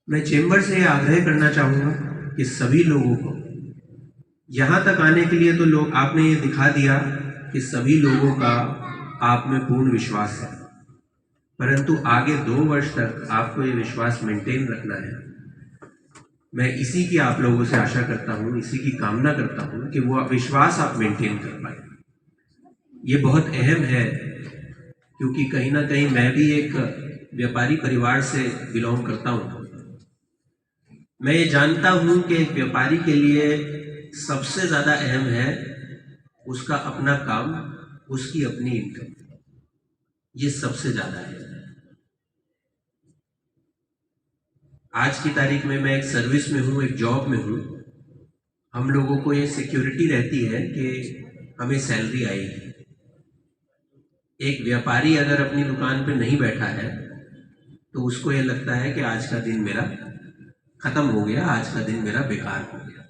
मैं चेंबर से यह आग्रह करना चाहूँगा कि सभी लोगों को यहाँ तक आने के लिए तो लोग आपने ये दिखा दिया कि सभी लोगों का आप में पूर्ण विश्वास है, परंतु आगे 2 वर्ष तक आपको ये विश्वास मेंटेन रखना है। मैं इसी की आप लोगों से आशा करता हूँ, इसी की कामना करता हूँ कि वो विश्वास आप मेंटेन कर पाए। ये बहुत अहम है, क्योंकि कहीं ना कहीं मैं भी एक व्यापारी परिवार से बिलोंग करता हूँ। मैं ये जानता हूँ कि एक व्यापारी के लिए सबसे ज़्यादा अहम है उसका अपना काम, उसकी अपनी इनकम, ये सबसे ज़्यादा है। आज की तारीख में मैं एक सर्विस में हूँ, एक जॉब में हूँ। हम लोगों को ये सिक्योरिटी रहती है कि हमें सैलरी आएगी। एक व्यापारी अगर अपनी दुकान पे नहीं बैठा है तो उसको ये लगता है कि आज का दिन मेरा खत्म हो गया, आज का दिन मेरा बेकार हो गया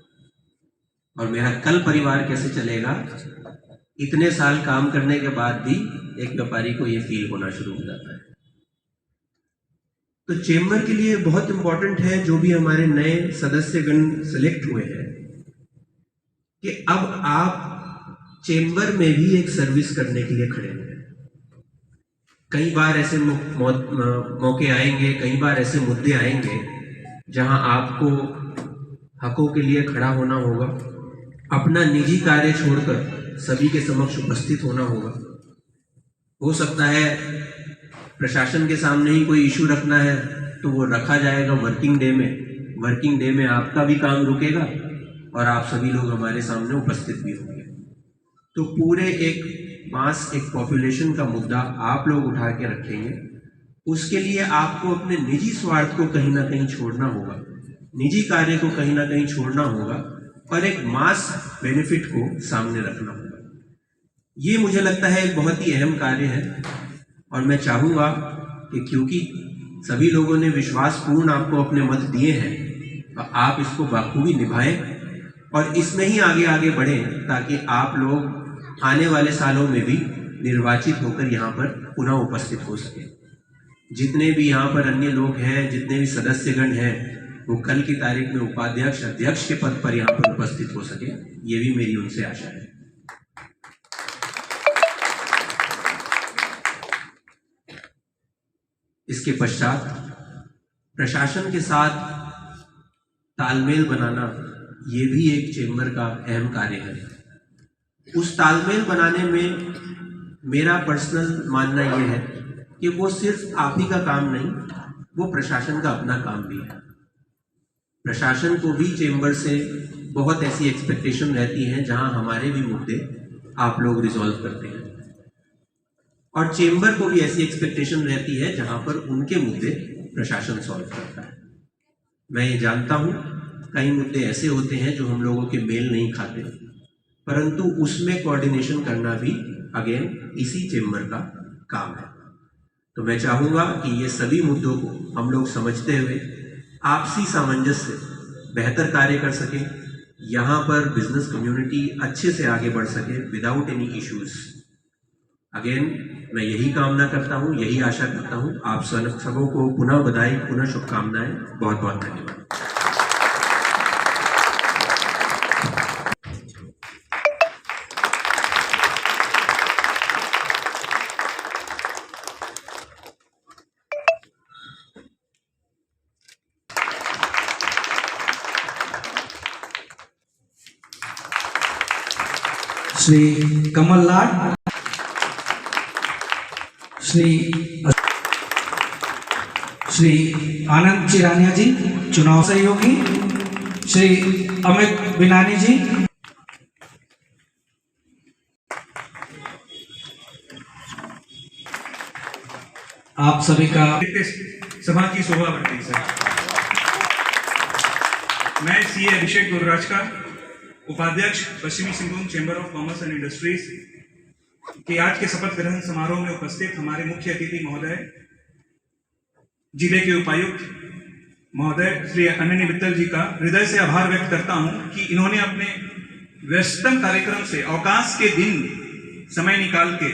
और मेरा कल परिवार कैसे चलेगा। इतने साल काम करने के बाद भी एक व्यापारी को ये फील होना शुरू हो जाता है। तो चेंबर के लिए बहुत इंपॉर्टेंट है, जो भी हमारे नए सदस्यगण सिलेक्ट हुए हैं, कि अब आप चेंबर में भी एक सर्विस करने के लिए खड़े हुए हैं। कई बार ऐसे मौके आएंगे, कई बार ऐसे मुद्दे आएंगे जहां आपको हकों के लिए खड़ा होना होगा, अपना निजी कार्य छोड़कर सभी के समक्ष उपस्थित होना होगा। हो सकता है प्रशासन के सामने ही कोई इशू रखना है तो वो रखा जाएगा वर्किंग डे में। वर्किंग डे में आपका भी काम रुकेगा और आप सभी लोग हमारे सामने उपस्थित भी होंगे। तो पूरे एक मास, एक पॉपुलेशन का मुद्दा आप लोग उठा के रखेंगे। उसके लिए आपको अपने निजी स्वार्थ को कहीं ना कहीं छोड़ना होगा, निजी कार्य को कहीं ना कहीं छोड़ना होगा और एक मास बेनिफिट को सामने रखना होगा। ये मुझे लगता है एक बहुत ही अहम कार्य है और मैं चाहूँगा कि क्योंकि सभी लोगों ने विश्वासपूर्ण आपको अपने मत दिए हैं तो आप इसको बाखूबी निभाएं और इसमें ही आगे आगे बढ़ें, ताकि आप लोग आने वाले सालों में भी निर्वाचित होकर यहाँ पर पुनः उपस्थित हो सके। जितने भी यहाँ पर अन्य लोग हैं, जितने भी सदस्यगण हैं, वो कल की तारीख में उपाध्यक्ष, अध्यक्ष के पद पर यहाँ पर उपस्थित हो सके, ये भी मेरी उनसे आशा है। इसके पश्चात प्रशासन के साथ तालमेल बनाना, ये भी एक चेंबर का अहम कार्य है। उस तालमेल बनाने में मेरा पर्सनल मानना यह है कि वो सिर्फ आप ही का काम नहीं, वो प्रशासन का अपना काम भी है। प्रशासन को भी चेंबर से बहुत ऐसी एक्सपेक्टेशन रहती हैं जहां हमारे भी मुद्दे आप लोग रिजॉल्व करते हैं, और चेंबर को भी ऐसी एक्सपेक्टेशन रहती है जहां पर उनके मुद्दे प्रशासन सॉल्व करता है। मैं ये जानता हूं कई मुद्दे ऐसे होते हैं जो हम लोगों के मेल नहीं खाते, परंतु उसमें कोऑर्डिनेशन करना भी अगेन इसी चेंबर का काम है। तो मैं चाहूँगा कि ये सभी मुद्दों को हम लोग समझते हुए आपसी सामंजस्य से बेहतर कार्य कर सकें, यहाँ पर बिजनेस कम्युनिटी अच्छे से आगे बढ़ सके विदाउट एनी इश्यूज। अगेन मैं यही कामना करता हूँ, यही आशा करता हूँ। आप सबों को पुनः बधाई, पुनः शुभकामनाएं। बहुत बहुत धन्यवाद। श्री कमललाल, श्री आनंद चिरानिया जी चुनाव सहयोगी, श्री अमित बिनानी जी, आप सभी का सभा की शोभा बढ़ती है। मैं सीए अभिषेक गुरुराजकर, उपाध्यक्ष पश्चिमी Singhbhum chamber of commerce and industries के आज के शपथ ग्रहण समारोह में उपस्थित हमारे मुख्य अतिथि महोदय, जिले के उपायुक्त महोदय श्री अनन्य मित्तल जी का हृदय से आभार व्यक्त करता हूं कि इन्होंने अपने व्यस्ततम कार्यक्रम से अवकाश के दिन समय निकाल के